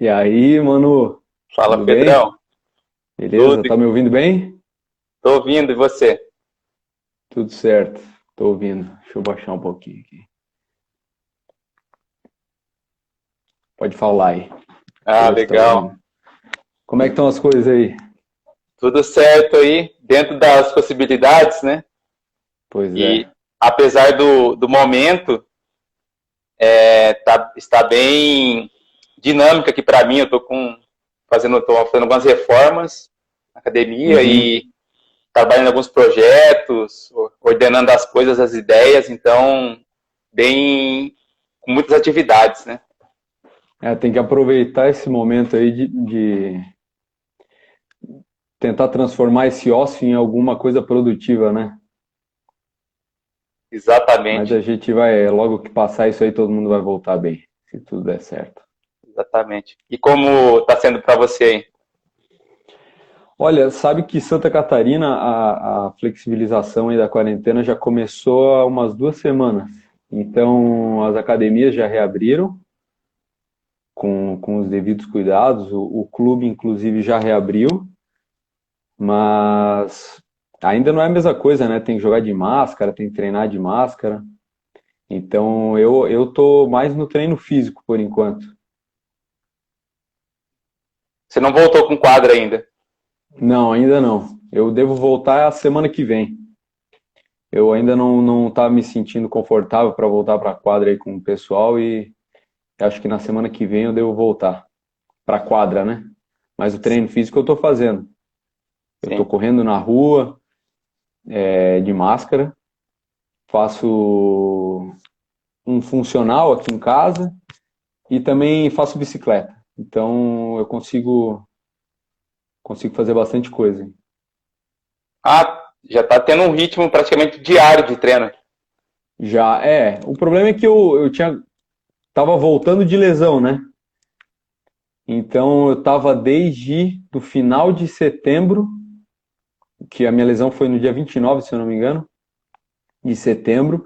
E aí, mano, Fala, tudo bem? Pedrão. Beleza? Tudo? Tá me ouvindo bem? Tô ouvindo, e você? Tudo certo, tô ouvindo. Deixa eu baixar um pouquinho aqui. Pode falar aí. Deixa eu Ah, ver se tá legal. ouvindo. Como é que estão as coisas aí? Tudo certo aí, dentro das possibilidades, né? Pois E é. apesar do momento, está bem dinâmica aqui para mim. Eu tô fazendo algumas reformas na academia Uhum. e trabalhando em alguns projetos, ordenando as coisas, as ideias, então bem com muitas atividades, né? É, tem que aproveitar esse momento aí de tentar transformar esse ócio em alguma coisa produtiva, né? Mas Exatamente, a gente vai, logo que passar isso aí, todo mundo vai voltar bem, se tudo der certo. exatamente. E como está sendo para você aí? Olha, sabe que Santa Catarina, a flexibilização aí da quarentena já começou há umas 2 semanas. Então, as academias já reabriram com os devidos cuidados. O clube, inclusive, já reabriu, mas ainda não é a mesma coisa, né? Tem que jogar de máscara, tem que treinar de máscara. Então, eu tô mais no treino físico por enquanto. Você não voltou com quadra ainda? Não, ainda não. Eu devo voltar a semana que vem. Eu ainda não estava me sentindo confortável para voltar para a quadra aí com o pessoal e acho que na semana que vem eu devo voltar para a quadra, né? Mas o treino físico eu estou fazendo. Eu estou Sim. correndo na rua, de máscara, faço um funcional aqui em casa e também faço bicicleta. Então eu consigo fazer bastante coisa. Ah, já está tendo um ritmo praticamente diário de treino. Já o problema é que eu tava voltando de lesão, né? Então eu tava desde o final de setembro, que a minha lesão foi no dia 29, se eu não me engano, de setembro,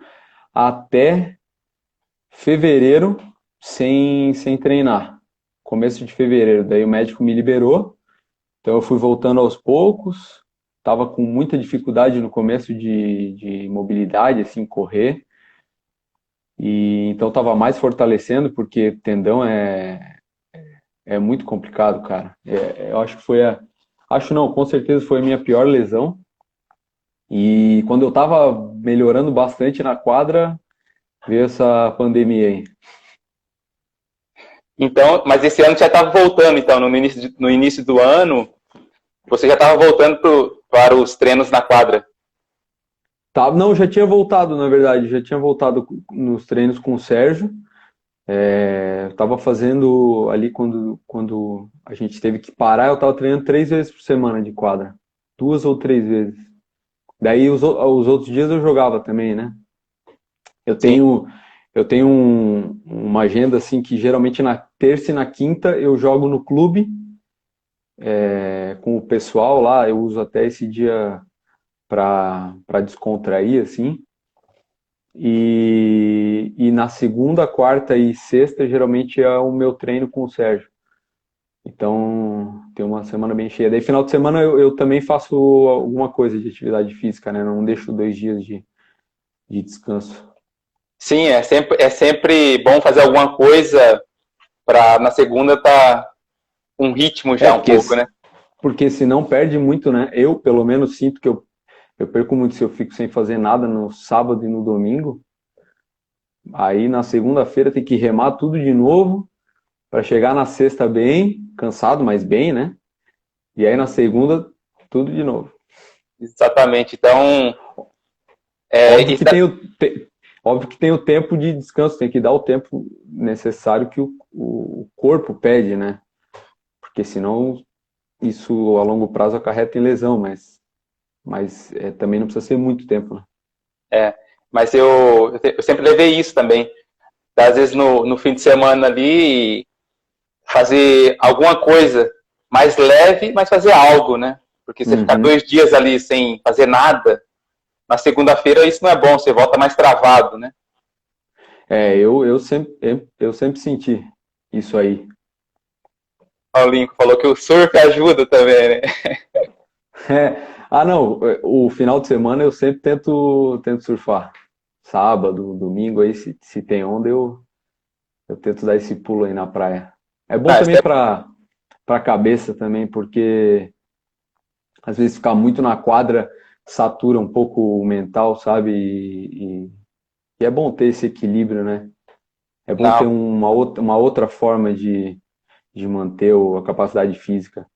até fevereiro sem treinar. Começo de fevereiro. Daí o médico me liberou, então eu fui voltando aos poucos. Tava com muita dificuldade no começo de mobilidade, assim, correr. E então tava mais fortalecendo, porque tendão é muito complicado, cara. Eu acho que foi a. Acho não, com certeza foi a minha pior lesão. E quando eu tava melhorando bastante na quadra, veio essa pandemia aí. Então, mas esse ano já estava voltando, então, no início do ano, você já estava voltando para os treinos na quadra. Tá, não, já tinha voltado, na verdade, já tinha voltado nos treinos com o Sérgio. Eu tava fazendo ali quando a gente teve que parar, eu tava treinando 3 vezes por semana de quadra. 2 ou 3 vezes. Daí os outros dias eu jogava também, né? Eu Sim. tenho, eu tenho uma agenda assim que geralmente na terça e na quinta eu jogo no clube, com o pessoal lá. Eu uso até esse dia para descontrair assim. E na segunda, quarta e sexta geralmente é o meu treino com o Sérgio. Então tem uma semana bem cheia. Daí final de semana eu também faço alguma coisa de atividade física, né? Não deixo 2 dias de descanso. Sim, é sempre bom fazer alguma coisa para na segunda tá um ritmo É, já um pouco, né? porque senão perde muito, né? Eu, pelo menos, sinto que eu perco muito se eu fico sem fazer nada no sábado e no domingo. Aí na segunda-feira tem que remar tudo de novo para chegar na sexta bem, cansado, mas bem, né? E aí na segunda, tudo de novo. Exatamente. Então, Óbvio que está. óbvio que tem o tempo de descanso, tem que dar o tempo necessário que o corpo pede, né? Porque senão isso a longo prazo acarreta em lesão, mas também não precisa ser muito tempo, né? É, mas eu sempre levei isso também. Às vezes no fim de semana ali, fazer alguma coisa mais leve, mas fazer algo, né? Porque você ficar Uhum. 2 dias ali sem fazer nada, na segunda-feira isso não é bom, você volta mais travado, né? Eu sempre senti. Isso aí. Paulinho falou que o surf ajuda também, né? É. Ah, não, o final de semana eu sempre tento surfar. Sábado, domingo, aí se tem onda, eu tento dar esse pulo aí na praia. É bom Não, isso também é, para a cabeça também, porque às vezes ficar muito na quadra satura um pouco o mental, sabe? E é bom ter esse equilíbrio, né? É bom ter não, uma outra forma de manter a capacidade física.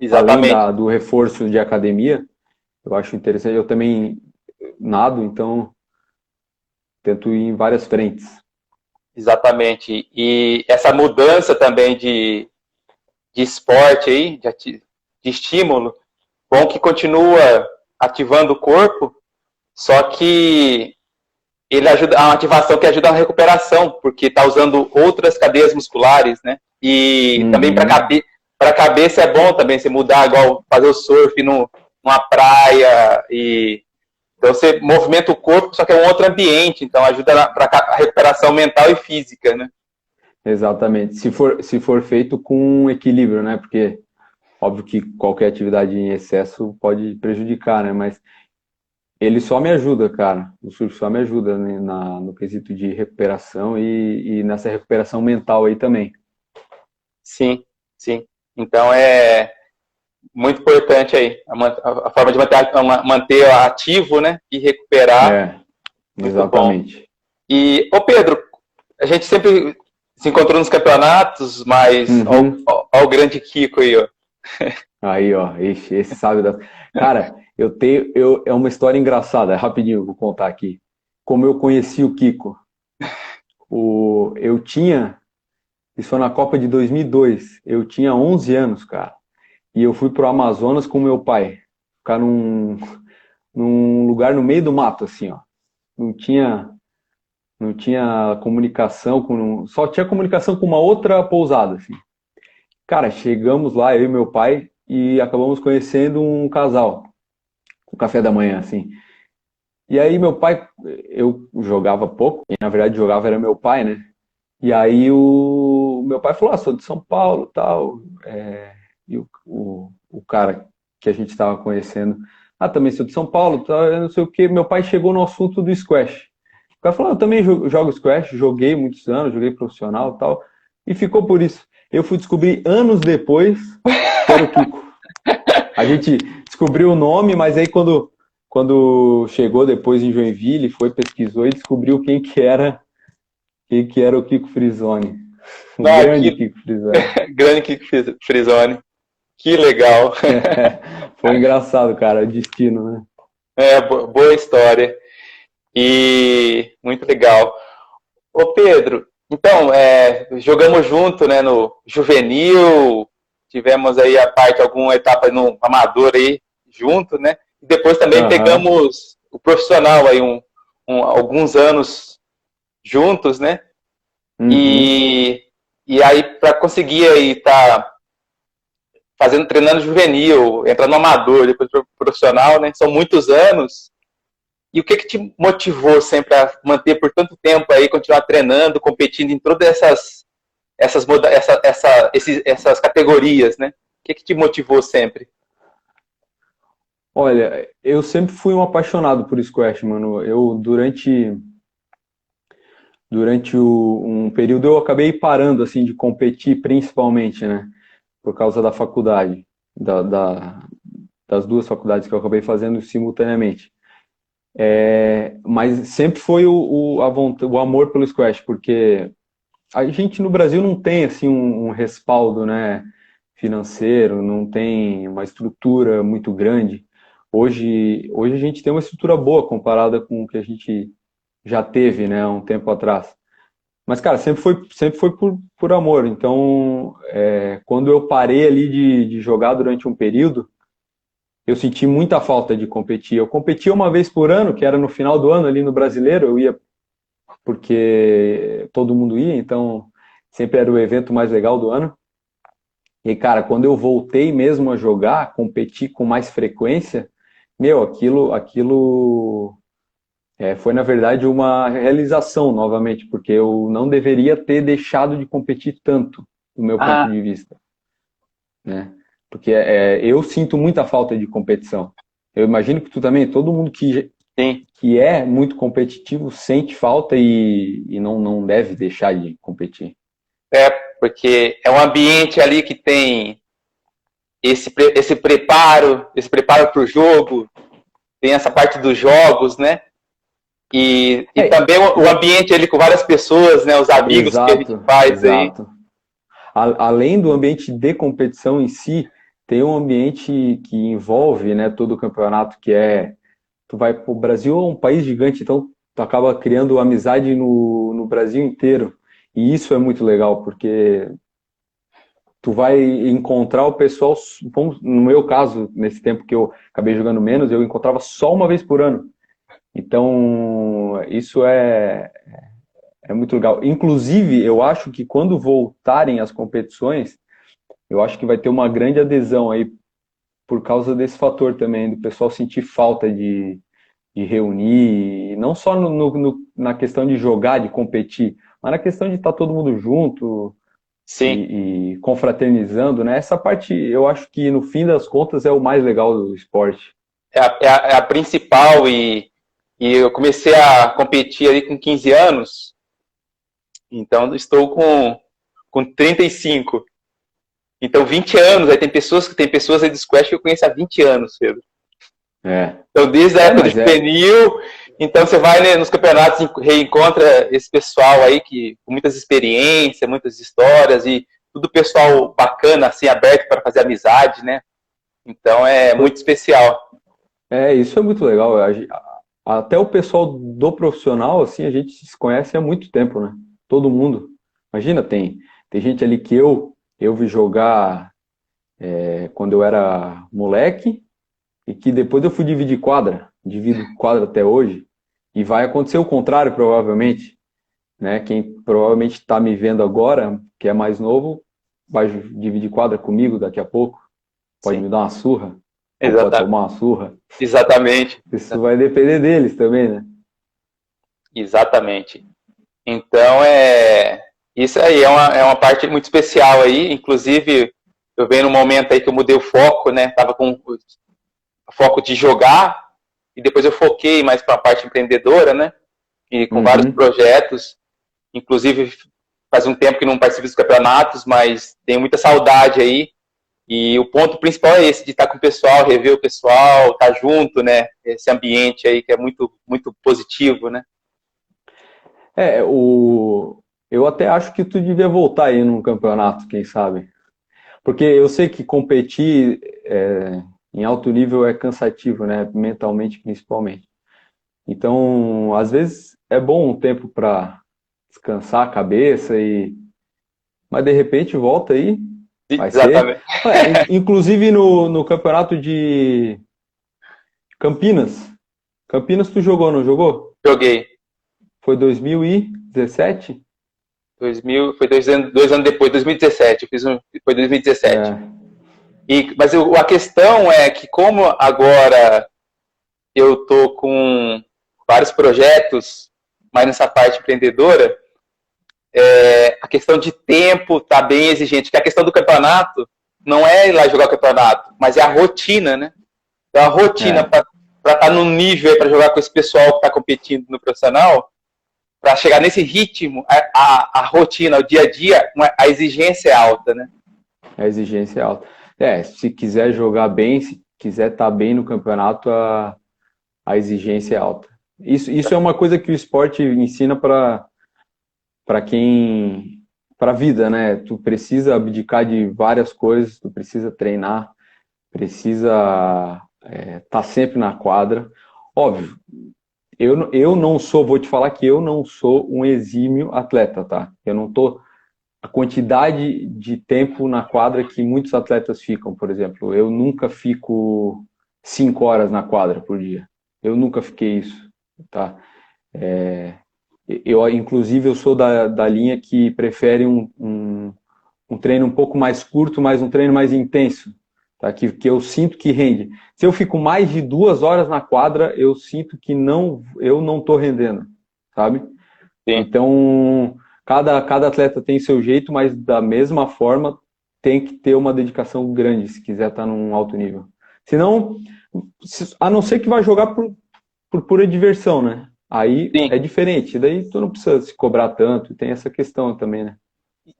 Além exatamente, do reforço de academia, eu acho interessante. Eu também nado, então tento ir em várias frentes. exatamente. E essa mudança também de esporte aí, de estímulo, bom que continua ativando o corpo, só que ele ajuda a uma ativação que ajuda a recuperação, porque está usando outras cadeias musculares, né? E também Uhum, para a cabeça é bom também você mudar, igual fazer o surf numa praia e então você movimenta o corpo, só que é um outro ambiente, então ajuda para a recuperação mental e física, né? exatamente. Se for feito com equilíbrio, né? Porque óbvio que qualquer atividade em excesso pode prejudicar, né? Mas ele só me ajuda, cara. O surf só me ajuda, né, no quesito de recuperação e nessa recuperação mental aí também. Sim, sim. Então é muito importante aí a forma de manter ativo, né? E recuperar, É, muito bom. exatamente. E, ô Pedro, a gente sempre se encontrou nos campeonatos, mas Uhum. ó o grande Kiko aí, ó. Aí, ó, esse sabe da. Cara, é uma história engraçada, é rapidinho, vou contar aqui. Como eu conheci o Kiko. Eu tinha, isso foi na Copa de 2002, eu tinha 11 anos, cara. E eu fui pro Amazonas com meu pai, ficar num lugar no meio do mato, assim, ó. Não tinha, não tinha comunicação só tinha comunicação com uma outra pousada, assim. Cara, chegamos lá, eu e meu pai, e acabamos conhecendo um casal, com café da manhã, assim. E aí meu pai, eu jogava pouco, e na verdade jogava era meu pai, né? E aí o meu pai falou, ah, sou de São Paulo, tal. E o cara que a gente estava conhecendo, ah, também sou de São Paulo, tal, eu não sei o quê. Meu pai chegou no assunto do squash. O cara falou, eu também jogo squash, joguei muitos anos, joguei profissional, tal. E ficou por isso. Eu fui descobrir anos depois que era o Kiko. A gente descobriu o nome, mas aí quando chegou depois em Joinville, foi, pesquisou e descobriu quem que era o Kiko Frisoni. O Não, grande que Kiko Frisoni. grande Kiko Frisoni. Que legal. Foi engraçado, cara, o destino, né? É, boa história. E muito legal. Ô Pedro, então, jogamos junto, né, no juvenil, tivemos aí a parte, alguma etapa no amador aí, junto, né? E depois também Aham. pegamos o profissional aí, alguns anos juntos, né? Uhum. E, e aí, para conseguir aí estar fazendo, treinando juvenil, entrando no amador, depois pro profissional, né? São muitos anos. E o que te motivou sempre a manter por tanto tempo aí, continuar treinando, competindo em todas essas categorias, né? O que te motivou sempre? Olha, eu sempre fui um apaixonado por squash, mano. Um período eu acabei parando assim de competir, principalmente, né? Por causa da faculdade, das duas faculdades que eu acabei fazendo simultaneamente. Mas sempre foi o amor pelo squash, porque a gente no Brasil não tem assim um respaldo, né, financeiro, não tem uma estrutura muito grande. Hoje a gente tem uma estrutura boa comparada com o que a gente já teve, né, há um tempo atrás. Mas, cara, sempre foi por amor. Então, quando eu parei ali de jogar durante um período, eu senti muita falta de competir. Eu competia uma vez por ano, que era no final do ano ali no Brasileiro, eu ia porque todo mundo ia, então sempre era o evento mais legal do ano. E, cara, quando eu voltei mesmo a jogar, competir com mais frequência, meu, aquilo Foi, na verdade, uma realização, novamente, porque eu não deveria ter deixado de competir tanto, do meu ponto Ah, de vista, né? Porque eu sinto muita falta de competição. Eu imagino que tu também, todo mundo sim. que é muito competitivo sente falta e não deve deixar de competir. É, porque é um ambiente ali que tem esse preparo para o jogo, tem essa parte dos jogos, né? E É, também o eu, ambiente ali com várias pessoas, né? Os amigos que a gente exato, faz aí. exato. Além do ambiente de competição em si, tem um ambiente que envolve, né, todo o campeonato, que tu vai o Brasil é um país gigante, então tu acaba criando amizade no Brasil inteiro. E isso é muito legal, porque tu vai encontrar o pessoal, no meu caso, nesse tempo que eu acabei jogando menos, eu encontrava só uma vez por ano. Então, isso é muito legal. Inclusive, eu acho que quando voltarem as competições, eu acho que vai ter uma grande adesão aí por causa desse fator também, do pessoal sentir falta de reunir, não só na questão de jogar, de competir, mas na questão de estar todo mundo junto Sim, e confraternizando, né? Essa parte eu acho que no fim das contas é o mais legal do esporte. é a principal e eu comecei a competir ali com 15 anos, então estou com 35. Então, 20 anos, aí tem pessoas aí do Squash que eu conheço há 20 anos, Pedro. É, Então, desde a época do mas juvenil, então você vai, né, nos campeonatos e reencontra esse pessoal aí que com muitas experiências, muitas histórias e tudo pessoal bacana, assim, aberto para fazer amizade, né? Então é muito especial. isso é muito legal. Até o pessoal do profissional, assim, a gente se conhece há muito tempo, né? Todo mundo. Imagina, tem gente ali que eu vi jogar quando eu era moleque e que depois eu fui divido quadra até hoje. E vai acontecer o contrário, provavelmente, né? Quem provavelmente está me vendo agora, que é mais novo, vai dividir quadra comigo daqui a pouco, pode Sim, me dar uma surra, ou pode exata, tomar uma surra. exatamente. Isso vai depender deles também, né? Exatamente. Então, isso aí é uma parte muito especial aí. Inclusive, eu venho num momento aí que eu mudei o foco, né? Tava com o foco de jogar e depois eu foquei mais para a parte empreendedora, né? E com vários Uhum. projetos. Inclusive, faz um tempo que não participo dos campeonatos, mas tenho muita saudade aí. E o ponto principal é esse, de estar com o pessoal, rever o pessoal, estar junto, né? Esse ambiente aí que é muito, muito positivo, né? É, eu até acho que tu devia voltar aí num campeonato, quem sabe? Porque eu sei que competir em alto nível é cansativo, né? Mentalmente, principalmente. Então, às vezes é bom um tempo para descansar a cabeça mas de repente volta aí, vai ser. Exatamente. Inclusive no campeonato de Campinas. Campinas tu jogou, não jogou? Joguei. Foi 2017? 2000, foi 2 anos depois, 2017. Foi 2017. É. Mas a questão é que como agora eu tô com vários projetos, mais nessa parte empreendedora, a questão de tempo está bem exigente. Que a questão do campeonato não é ir lá jogar o campeonato, mas é a rotina, né? Então, a rotina É, para estar no nível, para jogar com esse pessoal que está competindo no profissional, para chegar nesse ritmo, a rotina, o dia a dia, a exigência é alta, né? a exigência é alta. Se quiser jogar bem, se quiser estar bem no campeonato, a exigência é alta. Isso é uma coisa que o esporte ensina para quem, para a vida, né? Tu precisa abdicar de várias coisas, tu precisa treinar, precisa estar sempre na quadra. Óbvio, eu não sou, vou te falar que eu não sou um exímio atleta, tá? Eu não tô a quantidade de tempo na quadra que muitos atletas ficam, por exemplo. Eu nunca fico 5 horas na quadra por dia. Eu nunca fiquei isso, tá? Inclusive, eu sou da linha que prefere um treino um pouco mais curto, mas um treino mais intenso. tá? Que eu sinto que rende. Se eu fico mais de 2 horas na quadra, eu sinto que eu não estou rendendo, sabe? Sim. Então, cada atleta tem seu jeito, mas da mesma forma tem que ter uma dedicação grande se quiser estar num alto nível. Senão, a não ser que vai jogar por pura diversão, né? Aí Sim. é diferente, daí tu não precisa se cobrar tanto, tem essa questão também, né?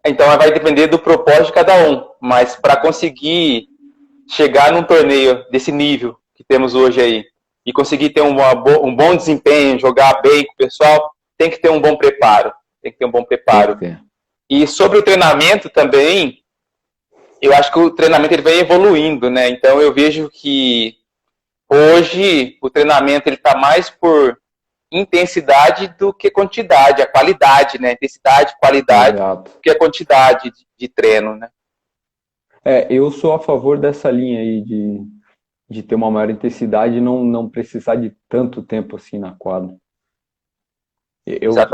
Então vai depender do propósito de cada um, mas para conseguir chegar num torneio desse nível que temos hoje aí e conseguir ter um bom desempenho, jogar bem com o pessoal, tem que ter um bom preparo. Tem que ter um bom preparo. E sobre o treinamento também, eu acho que o treinamento ele vem evoluindo, né? Então eu vejo que hoje o treinamento ele está mais por intensidade do que quantidade, a qualidade, né? Intensidade, qualidade, Exato. do que a quantidade de treino, né? Eu sou a favor dessa linha aí de ter uma maior intensidade e não precisar de tanto tempo assim na quadra.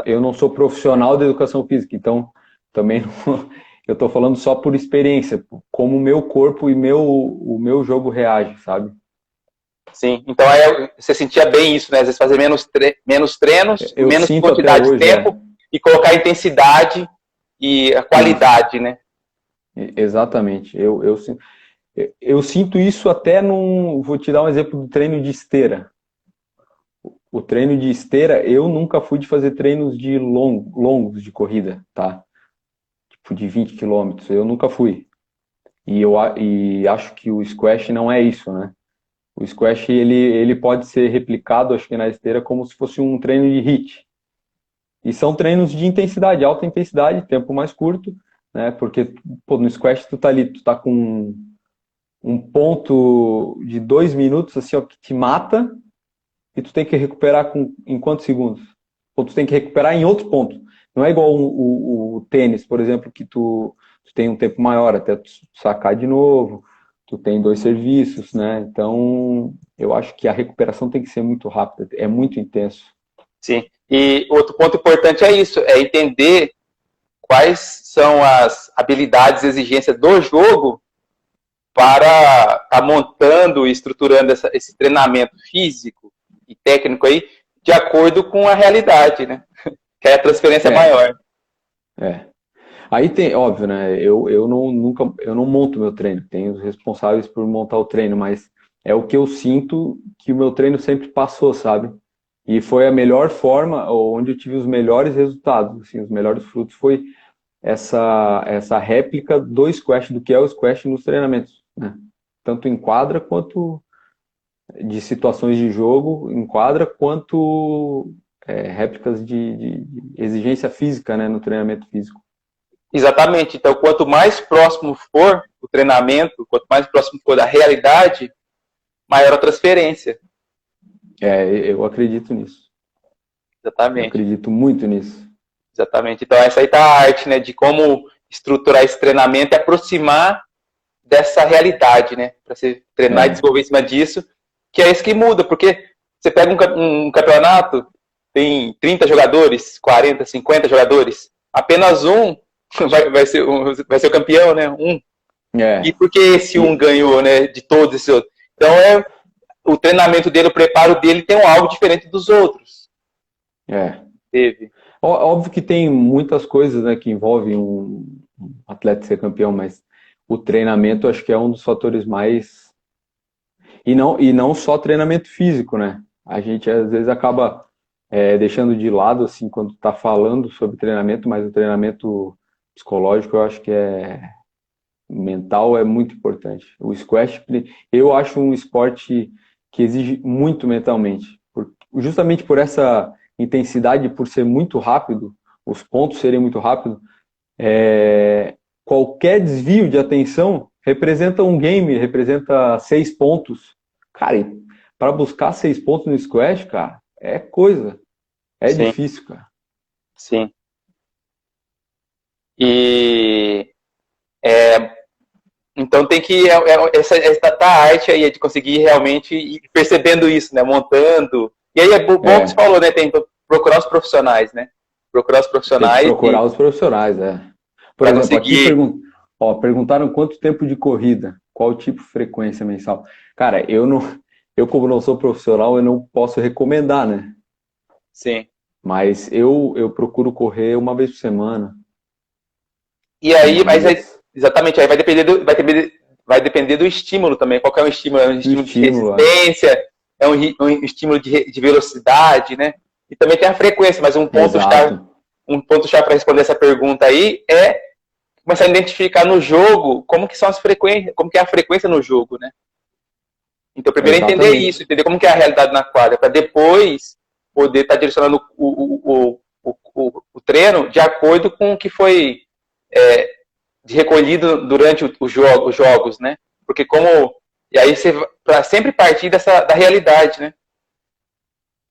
Eu não sou profissional da educação física, então também não, eu estou falando só por experiência, como o meu corpo e o meu jogo reage, sabe? Sim, então aí você sentia bem isso, né? Às vezes fazer menos treinos, Eu menos sinto quantidade até hoje, de tempo e colocar a intensidade e a qualidade, né? Exatamente. Eu sinto isso até num. Vou te dar um exemplo do treino de esteira. O treino de esteira, eu nunca fui de fazer treinos de longos de corrida, tá? Tipo de 20 quilômetros, eu nunca fui. E acho que o squash não é isso, né? O squash, ele pode ser replicado, acho que na esteira, como se fosse um treino de HIIT. E são treinos de intensidade, alta intensidade, tempo mais curto, né? Porque, pô, no squash tu tá com um ponto de 2 minutos, assim, ó, que te mata, e tu tem que recuperar em quantos segundos? Ou tu tem que recuperar em outro ponto. Não é igual o tênis, por exemplo, que tu tem um tempo maior até tu sacar de novo, tu tem 2 serviços, né? Então, eu acho que a recuperação tem que ser muito rápida, é muito intenso. Sim. E outro ponto importante é isso, é entender quais são as habilidades e exigências do jogo para estar montando e estruturando esse treinamento físico e técnico aí de acordo com a realidade, né? Que é a transferência maior. Aí tem, óbvio, né? Eu não monto meu treino, tenho os responsáveis por montar o treino, mas é o que eu sinto que o meu treino sempre passou, sabe? E foi a melhor forma, onde eu tive os melhores resultados, assim, os melhores frutos foi essa réplica do squash, do que é o squash nos treinamentos, né? Tanto em quadra quanto de situações de jogo, em quadra, quanto réplicas de exigência física, né, no treinamento físico. Exatamente. Então, quanto mais próximo for o treinamento, quanto mais próximo for da realidade, maior a transferência. Eu acredito nisso. Exatamente. Eu acredito muito nisso. Exatamente. Então, essa aí tá a arte, né, de como estruturar esse treinamento e aproximar dessa realidade, né, para você treinar e desenvolver em cima disso, que é isso que muda, porque você pega um campeonato, tem 30 jogadores, 40, 50 jogadores, apenas um vai ser o campeão, né? E por que esse ganhou, né? De todos esses outros? Então, o treinamento dele, o preparo dele tem algo diferente dos outros. Teve. Óbvio que tem muitas coisas, né, que envolvem um atleta ser campeão, mas o treinamento acho que é um dos fatores mais... E não só treinamento físico, né? A gente às vezes acaba deixando de lado, assim, quando está falando sobre treinamento, mas o treinamento psicológico eu acho que mental é muito importante. O squash, eu acho um esporte que exige muito mentalmente, justamente por essa intensidade, por ser muito rápido, os pontos serem muito rápidos, qualquer desvio de atenção representa um game, representa 6 pontos. Cara, para buscar 6 pontos no squash, cara, é coisa. É Sim. difícil, cara. Sim. E então tem que essa arte aí de conseguir realmente ir percebendo isso, né? Montando. E aí é bom que você falou, né? Tem que procurar os profissionais, né? Procurar os profissionais. Tem que procurar os profissionais, Por exemplo, conseguir... aqui perguntaram quanto tempo de corrida. qual tipo de frequência mensal? Cara, eu como não sou profissional, eu não posso recomendar, né? Sim. Mas eu procuro correr uma vez por semana, E aí, uma vez exatamente, aí vai depender do estímulo também. Qual que é o estímulo? É um do estímulo de estímulo. resistência, é um estímulo de velocidade, né? E também tem a frequência, mas Exato, um ponto chave para responder essa pergunta aí é começar a identificar no jogo como que são as frequências, como que é a frequência no jogo, né? Então, primeiro é entender isso, exatamente. entender como que é a realidade na quadra, para depois poder estar direcionando o treino de acordo com o que foi recolhido durante os jogos, né? Porque e aí você para sempre partir da realidade, né?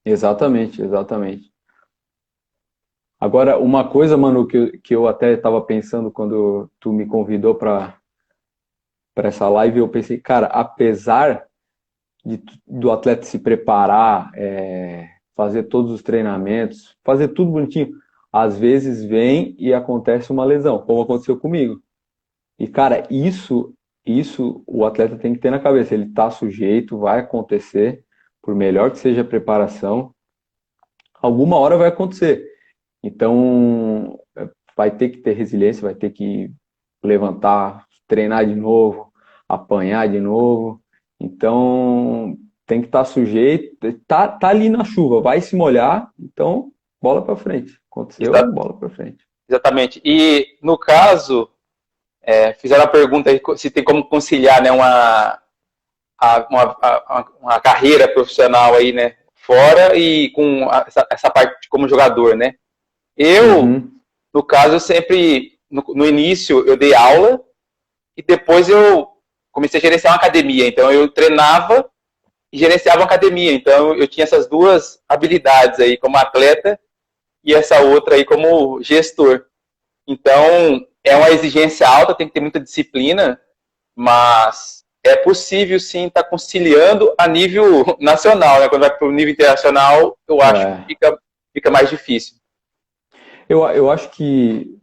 Exatamente, exatamente. Agora, uma coisa, mano, que eu até estava pensando quando tu me convidou para essa live, eu pensei, cara, apesar do atleta se preparar, fazer todos os treinamentos, fazer tudo bonitinho, às vezes vem e acontece uma lesão, como aconteceu comigo. E, cara, isso o atleta tem que ter na cabeça. Ele está sujeito, vai acontecer, por melhor que seja a preparação, alguma hora vai acontecer. Então, vai ter que ter resiliência, vai ter que levantar, treinar de novo, apanhar de novo. Então, tem que estar sujeito, tá ali na chuva, vai se molhar, então, bola para frente. Aconteceu, Exa bola para frente. exatamente. E no caso, fizeram a pergunta aí se tem como conciliar, né, uma carreira profissional aí, né, fora e com essa parte como jogador, né? Eu, Uhum. no caso, eu sempre, no início, eu dei aula e depois eu comecei a gerenciar uma academia. Então, eu treinava e gerenciava uma academia. Então, eu tinha essas duas habilidades aí como atleta e essa outra aí como gestor. Então, é uma exigência alta, tem que ter muita disciplina, mas é possível sim estar conciliando a nível nacional, né? Quando vai para o nível internacional, eu acho que É. fica mais difícil. Eu acho que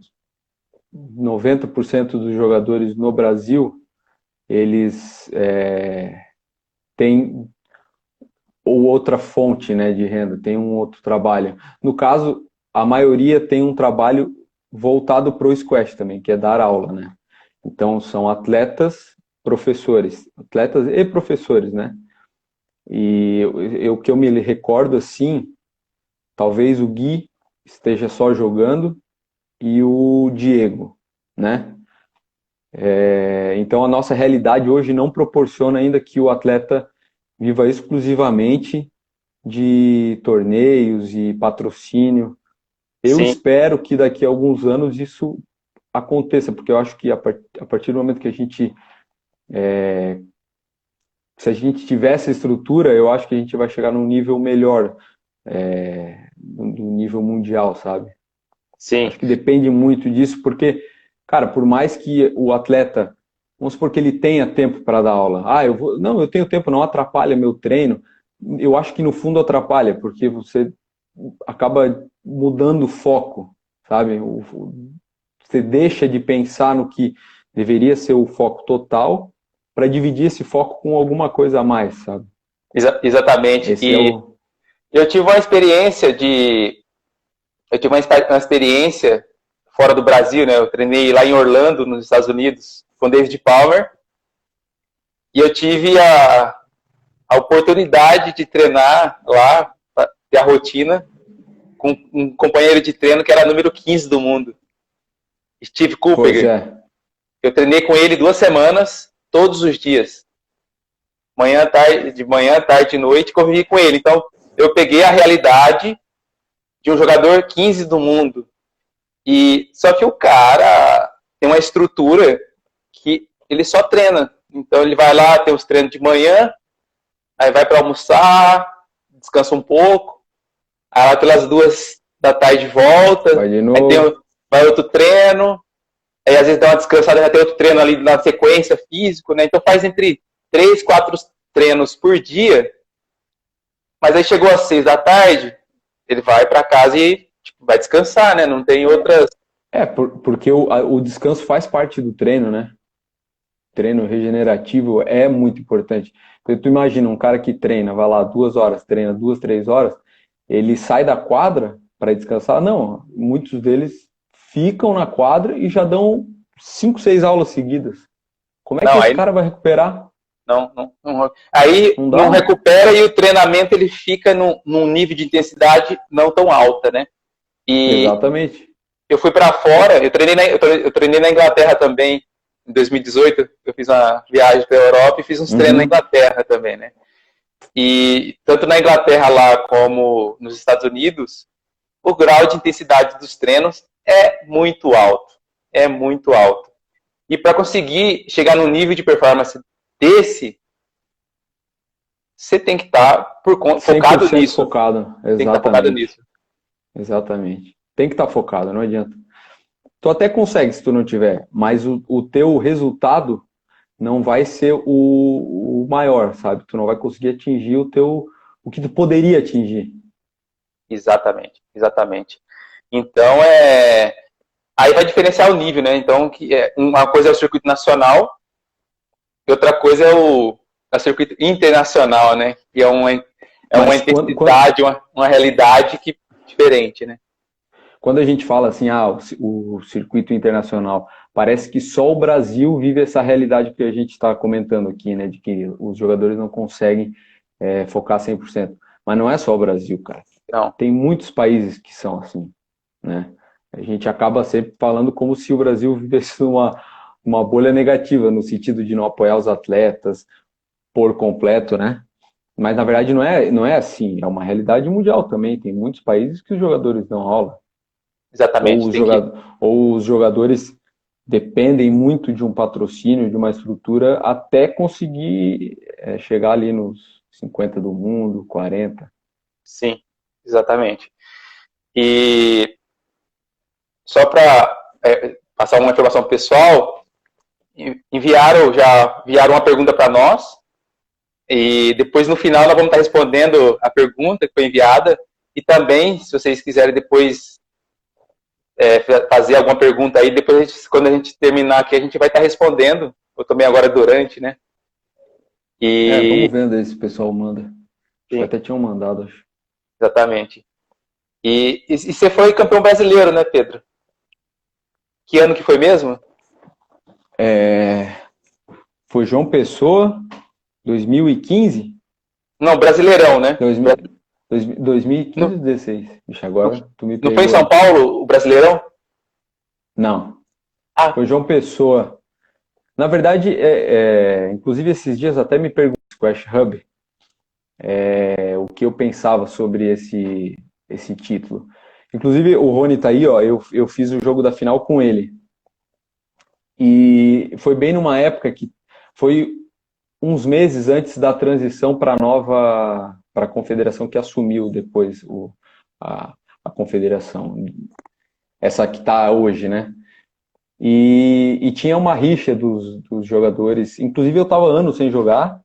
90% dos jogadores no Brasil, eles têm ou outra fonte, né, de renda, tem um outro trabalho. No caso, a maioria tem um trabalho voltado para o squash também, que é dar aula, né? Então, são atletas, professores, atletas e professores, né? E o que eu me recordo, assim, talvez o Gui esteja só jogando e o Diego, né? Então, a nossa realidade hoje não proporciona ainda que o atleta viva exclusivamente de torneios e patrocínio. Eu Sim, espero que daqui a alguns anos isso aconteça, porque eu acho que a partir do momento que se a gente tiver essa estrutura, eu acho que a gente vai chegar num nível melhor, do nível mundial, sabe? sim. Acho que depende muito disso, porque, cara, por mais que o atleta, vamos supor que ele tenha tempo para dar aula. Ah, não, eu tenho tempo, não atrapalha meu treino. Eu acho que no fundo atrapalha, porque você acaba mudando o foco, sabe? Você deixa de pensar no que deveria ser o foco total para dividir esse foco com alguma coisa a mais, sabe? Exatamente. Esse é E o. eu tive uma experiência uma experiência fora do Brasil, né? Eu treinei lá em Orlando, nos Estados Unidos, com David Palmer, e eu tive a oportunidade de treinar lá, ter a rotina, com um companheiro de treino que era número 15 do mundo, Steve Pois Cooper. é. Eu treinei com ele 2 semanas, todos os dias. De manhã, tarde e noite, corri com ele. Então, eu peguei a realidade de um jogador 15 do mundo. E só que o cara tem uma estrutura que ele só treina. Então ele vai lá, tem os treinos de manhã, aí vai para almoçar, descansa um pouco, aí lá pelas 2 da tarde volta, Vai de aí novo. vai outro treino, aí às vezes dá uma descansada, já tem outro treino ali na sequência físico, né? Então faz entre 3, 4 treinos por dia, mas aí chegou às 6 da tarde, ele vai para casa e tipo, vai descansar, né? Não tem outras. Porque o descanso faz parte do treino, né? treino regenerativo é muito importante. Porque tu imagina um cara que treina, vai lá 2 horas, treina 2, 3 horas, ele sai da quadra para descansar? Não, muitos deles ficam na quadra e já dão 5, 6 aulas seguidas. Como é que Não, esse aí cara vai recuperar? aí Não não dá? recupera e o treinamento ele fica num nível de intensidade não tão alta, né? E Exatamente. eu fui para fora, eu treinei na Inglaterra também, em 2018, eu fiz uma viagem para a Europa e fiz uns treinos na Uhum. Inglaterra também, né? E tanto na Inglaterra lá como nos Estados Unidos, o grau de intensidade dos treinos é muito alto. É muito alto. E para conseguir chegar no nível de performance desse, você tem que estar focado 100% nisso. focado. Tem que estar focado Exatamente. nisso. Exatamente. Tem que estar focado, não adianta. Tu até consegue se tu não tiver, mas o teu resultado não vai ser o maior, sabe? Tu não vai conseguir atingir o que tu poderia atingir. Exatamente, exatamente. Então, aí vai diferenciar o nível, né? Então, uma coisa é o circuito nacional e outra coisa é o circuito internacional, né? Que é uma Mas intensidade, uma realidade diferente, né? quando a gente fala assim, o circuito internacional, parece que só o Brasil vive essa realidade que a gente está comentando aqui, né? De que os jogadores não conseguem focar 100%. Mas não é só o Brasil, cara. Não, Tem muitos países que são assim, né? A gente acaba sempre falando como se o Brasil vivesse uma bolha negativa, no sentido de não apoiar os atletas por completo, né? Mas na verdade não é assim, é uma realidade mundial também. Tem muitos países que os jogadores não rolam. Ou exatamente. os, joga ou os jogadores dependem muito de um patrocínio, de uma estrutura, até conseguir chegar ali nos 50 do mundo, 40. Sim, exatamente. E só para passar uma informação pessoal, enviaram uma pergunta para nós e depois no final nós vamos estar respondendo a pergunta que foi enviada e também, se vocês quiserem depois fazer alguma pergunta aí, depois quando a gente terminar aqui a gente vai estar respondendo, ou também agora durante, né? Vamos E vendo aí se o pessoal manda. Acho que sim, até tinham mandado, acho. exatamente. E você foi campeão brasileiro, né, Pedro? Que ano que foi mesmo? Foi João Pessoa, 2015? Não, Brasileirão, né? 2015 Não, ou 16? Vixe, não, agora tu me não foi em pegou São aí. Paulo o Brasileirão? Não, Ah, foi João Pessoa. Na verdade, inclusive esses dias até me perguntou no Squash Hub o que eu pensava sobre esse título. Inclusive, o Rony tá aí, ó, eu fiz o jogo da final com ele. E foi bem numa época que foi uns meses antes da transição para a confederação que assumiu depois a confederação, essa que está hoje, né? E tinha uma rixa dos jogadores. Inclusive, eu estava anos sem jogar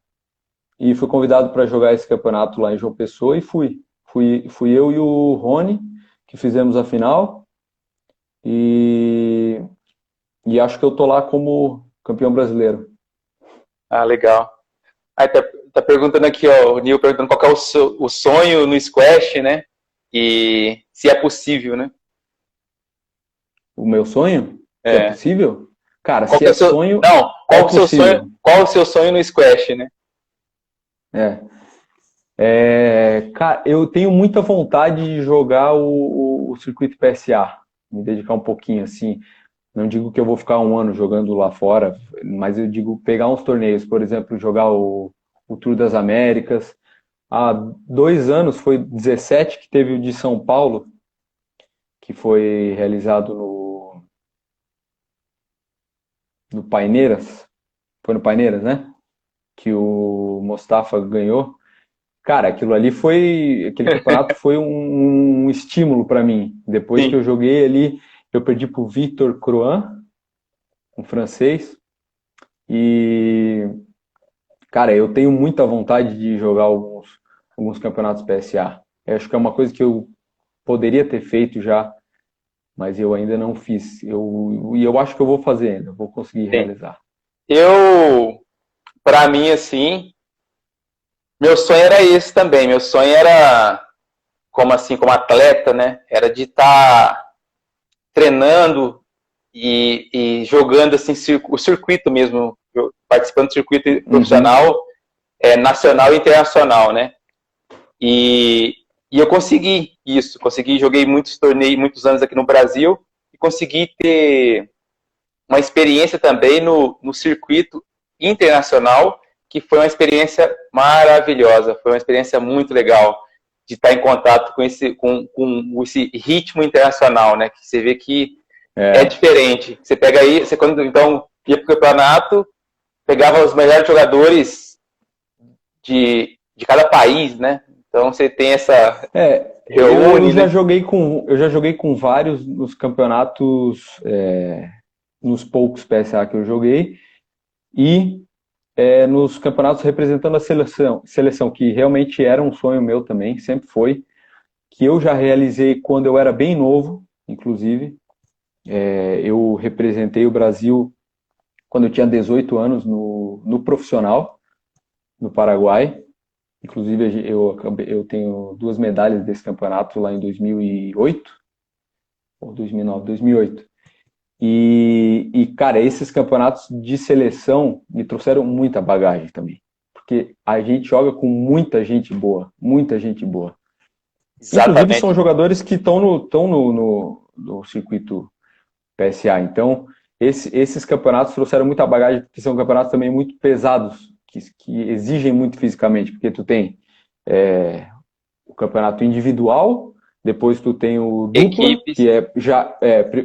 e fui convidado para jogar esse campeonato lá em João Pessoa e fui. Fui eu e o Rony que fizemos a final e, e acho que eu tô lá como campeão brasileiro. legal. Aí tá perguntando aqui, ó, o Nil perguntando qual que é o sonho no squash, né? E se é possível, né? O meu sonho, se é É. possível? Cara, Qual se que é é o seu, sonho, não, é qual o seu sonho, possível. qual o seu sonho no squash, né? É. Cara, eu tenho muita vontade de jogar o circuito PSA, me dedicar um pouquinho assim. Não digo que eu vou ficar um ano jogando lá fora, mas eu digo pegar uns torneios, por exemplo, jogar o Tour das Américas. Há 2 anos, foi 17 que teve o de São Paulo, que foi realizado no Paineiras. Foi no Paineiras, né? Que o Mostafa ganhou. Cara, aquele campeonato foi um estímulo para mim. Depois que Sim. eu joguei ali, eu perdi pro Victor Crouin, um francês, e cara, eu tenho muita vontade de jogar alguns campeonatos PSA. Eu acho que é uma coisa que eu poderia ter feito já, mas eu ainda não fiz. E eu acho que eu vou fazer ainda, vou conseguir Sim. realizar. Para mim, assim, meu sonho era esse também. Meu sonho era, como assim, como atleta, né? Era de estar treinando e jogando assim o circuito mesmo, participando do circuito Uhum. profissional, nacional e internacional, né? E, e eu consegui isso, joguei muitos torneios, muitos anos aqui no Brasil e consegui ter uma experiência também no circuito internacional, que foi uma experiência maravilhosa, foi uma experiência muito legal de estar em contato com esse ritmo internacional, né? Que você vê que é É, diferente. Você pega aí, você quando então ia para o campeonato, pegava os melhores jogadores de cada país, né? Então você tem essa eu reúne, já né? joguei com vários nos campeonatos, nos poucos PSA que eu joguei, e nos campeonatos representando a seleção, que realmente era um sonho meu também, sempre foi, que eu já realizei quando eu era bem novo, inclusive. Eu representei o Brasil quando eu tinha 18 anos no profissional, no Paraguai. Inclusive, eu tenho duas medalhas desse campeonato lá em 2008, ou 2009, 2008. Cara, esses campeonatos de seleção me trouxeram muita bagagem também. Porque a gente joga com muita gente boa, muita gente boa. Inclusive, são Exatamente. jogadores que estão no circuito PSA. Então, esses campeonatos trouxeram muita bagagem, porque são campeonatos também muito pesados, que exigem muito fisicamente, porque tu tem o campeonato individual, depois tu tem o dupla, Equipes, que